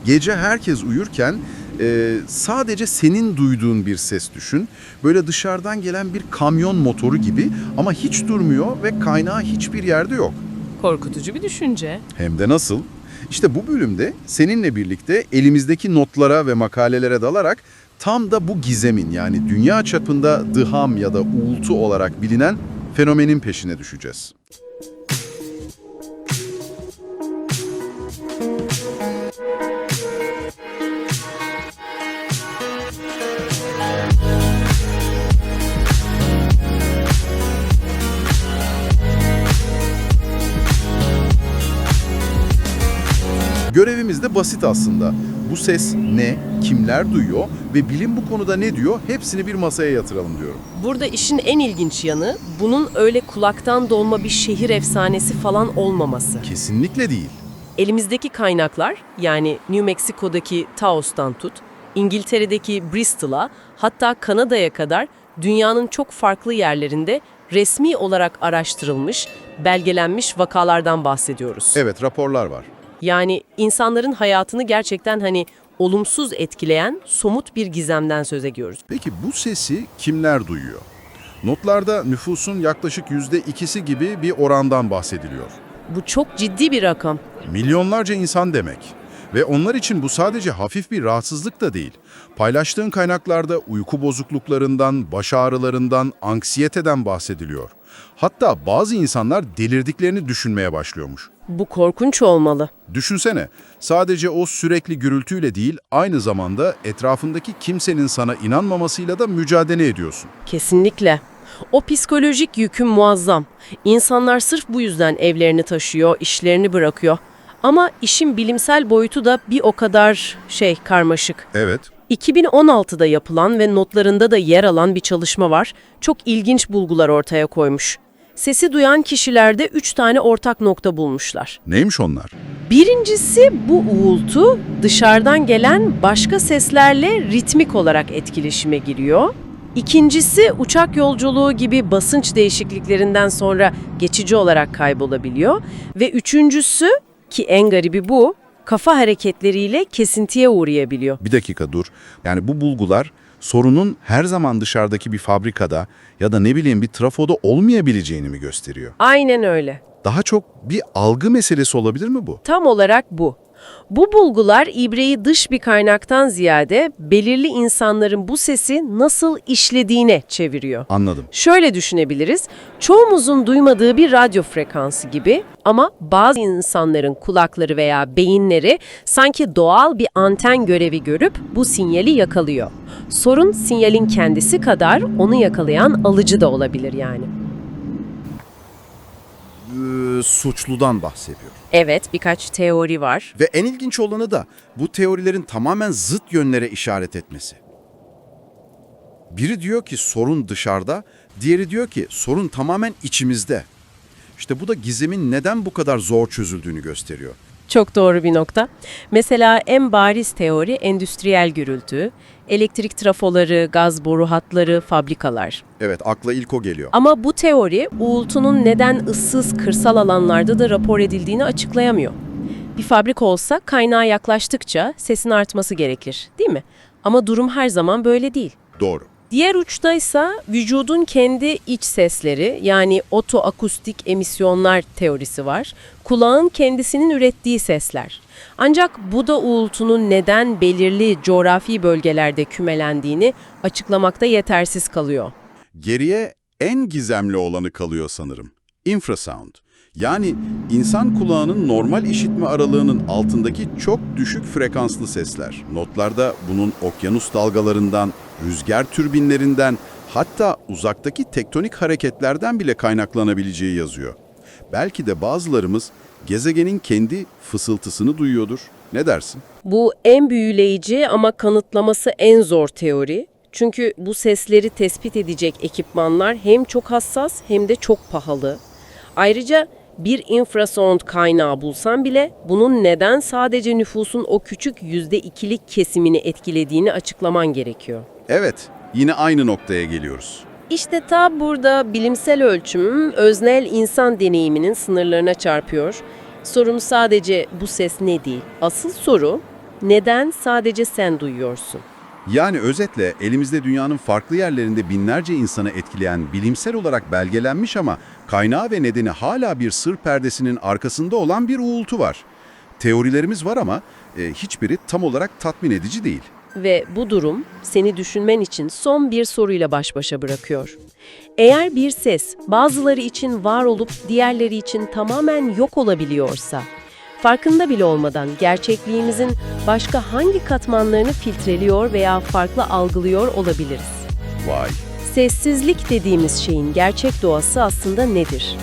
gece herkes uyurken sadece senin duyduğun bir ses düşün. Böyle dışarıdan gelen bir kamyon motoru gibi ama hiç durmuyor ve kaynağı hiçbir yerde yok. Korkutucu bir düşünce. Hem de nasıl? İşte bu bölümde seninle birlikte elimizdeki notlara ve makalelere dalarak tam da bu gizemin, yani dünya çapında dıham ya da uğultu olarak bilinen fenomenin peşine düşeceğiz. Görevimiz de basit aslında. Bu ses ne, kimler duyuyor ve bilim bu konuda ne diyor, hepsini bir masaya yatıralım diyorum. Burada işin en ilginç yanı, bunun öyle kulaktan dolma bir şehir efsanesi falan olmaması. Kesinlikle değil. Elimizdeki kaynaklar, yani New Mexico'daki Taos'tan tut, İngiltere'deki Bristol'a, hatta Kanada'ya kadar dünyanın çok farklı yerlerinde resmi olarak araştırılmış, belgelenmiş vakalardan bahsediyoruz. Evet, raporlar var. Yani insanların hayatını gerçekten olumsuz etkileyen somut bir gizemden söz ediyoruz. Peki bu sesi kimler duyuyor? Notlarda nüfusun yaklaşık %2'si gibi bir orandan bahsediliyor. Bu çok ciddi bir rakam. Milyonlarca insan demek. Ve onlar için bu sadece hafif bir rahatsızlık da değil. Paylaştığın kaynaklarda uyku bozukluklarından, baş ağrılarından, anksiyeteden bahsediliyor. Hatta bazı insanlar delirdiklerini düşünmeye başlıyormuş. Bu korkunç olmalı. Düşünsene, sadece o sürekli gürültüyle değil, aynı zamanda etrafındaki kimsenin sana inanmamasıyla da mücadele ediyorsun. Kesinlikle. O psikolojik yükü muazzam. İnsanlar sırf bu yüzden evlerini taşıyor, işlerini bırakıyor. Ama işin bilimsel boyutu da bir o kadar karmaşık. Evet. 2016'da yapılan ve notlarında da yer alan bir çalışma var. Çok ilginç bulgular ortaya koymuş. Sesi duyan kişilerde 3 tane ortak nokta bulmuşlar. Neymiş onlar? Birincisi, bu uğultu dışarıdan gelen başka seslerle ritmik olarak etkileşime giriyor. İkincisi, uçak yolculuğu gibi basınç değişikliklerinden sonra geçici olarak kaybolabiliyor. Ve üçüncüsü, ki en garibi bu, kafa hareketleriyle kesintiye uğrayabiliyor. Bir dakika dur. Yani bu bulgular sorunun her zaman dışarıdaki bir fabrikada ya da bir trafoda olmayabileceğini mi gösteriyor? Aynen öyle. Daha çok bir algı meselesi olabilir mi bu? Tam olarak bu. Bu bulgular ibreyi dış bir kaynaktan ziyade belirli insanların bu sesi nasıl işlediğine çeviriyor. Anladım. Şöyle düşünebiliriz, çoğumuzun duymadığı bir radyo frekansı gibi ama bazı insanların kulakları veya beyinleri sanki doğal bir anten görevi görüp bu sinyali yakalıyor. Sorun sinyalin kendisi kadar onu yakalayan alıcı da olabilir yani. Suçludan bahsediyor. Evet, birkaç teori var. Ve en ilginç olanı da bu teorilerin tamamen zıt yönlere işaret etmesi. Biri diyor ki sorun dışarıda, diğeri diyor ki sorun tamamen içimizde. İşte bu da gizemin neden bu kadar zor çözüldüğünü gösteriyor. Çok doğru bir nokta. Mesela en bariz teori endüstriyel gürültü, elektrik trafoları, gaz boru hatları, fabrikalar. Evet, akla ilk o geliyor. Ama bu teori uğultunun neden ıssız kırsal alanlarda da rapor edildiğini açıklayamıyor. Bir fabrika olsa kaynağa yaklaştıkça sesin artması gerekir, değil mi? Ama durum her zaman böyle değil. Doğru. Diğer uçtaysa vücudun kendi iç sesleri, yani otoakustik emisyonlar teorisi var. Kulağın kendisinin ürettiği sesler. Ancak bu da uğultunun neden belirli coğrafi bölgelerde kümelendiğini açıklamakta yetersiz kalıyor. Geriye en gizemli olanı kalıyor sanırım. Infrasound. Yani insan kulağının normal işitme aralığının altındaki çok düşük frekanslı sesler. Notlarda bunun okyanus dalgalarından, rüzgar türbinlerinden, hatta uzaktaki tektonik hareketlerden bile kaynaklanabileceği yazıyor. Belki de bazılarımız gezegenin kendi fısıltısını duyuyordur. Ne dersin? Bu en büyüleyici ama kanıtlaması en zor teori. Çünkü bu sesleri tespit edecek ekipmanlar hem çok hassas hem de çok pahalı. Ayrıca bir infrasond kaynağı bulsan bile bunun neden sadece nüfusun o küçük %2'lik kesimini etkilediğini açıklaman gerekiyor. Evet, yine aynı noktaya geliyoruz. İşte ta burada bilimsel ölçüm, öznel insan deneyiminin sınırlarına çarpıyor. Sorun sadece bu ses ne değil. Asıl soru, Neden sadece sen duyuyorsun? Yani özetle elimizde dünyanın farklı yerlerinde binlerce insanı etkileyen bilimsel olarak belgelenmiş ama kaynağı ve nedeni hala bir sır perdesinin arkasında olan bir uğultu var. Teorilerimiz var ama hiçbiri tam olarak tatmin edici değil. Ve bu durum seni düşünmen için son bir soruyla baş başa bırakıyor. Eğer bir ses bazıları için var olup diğerleri için tamamen yok olabiliyorsa, farkında bile olmadan gerçekliğimizin başka hangi katmanlarını filtreliyor veya farklı algılıyor olabiliriz? Vay. Sessizlik dediğimiz şeyin gerçek doğası aslında nedir?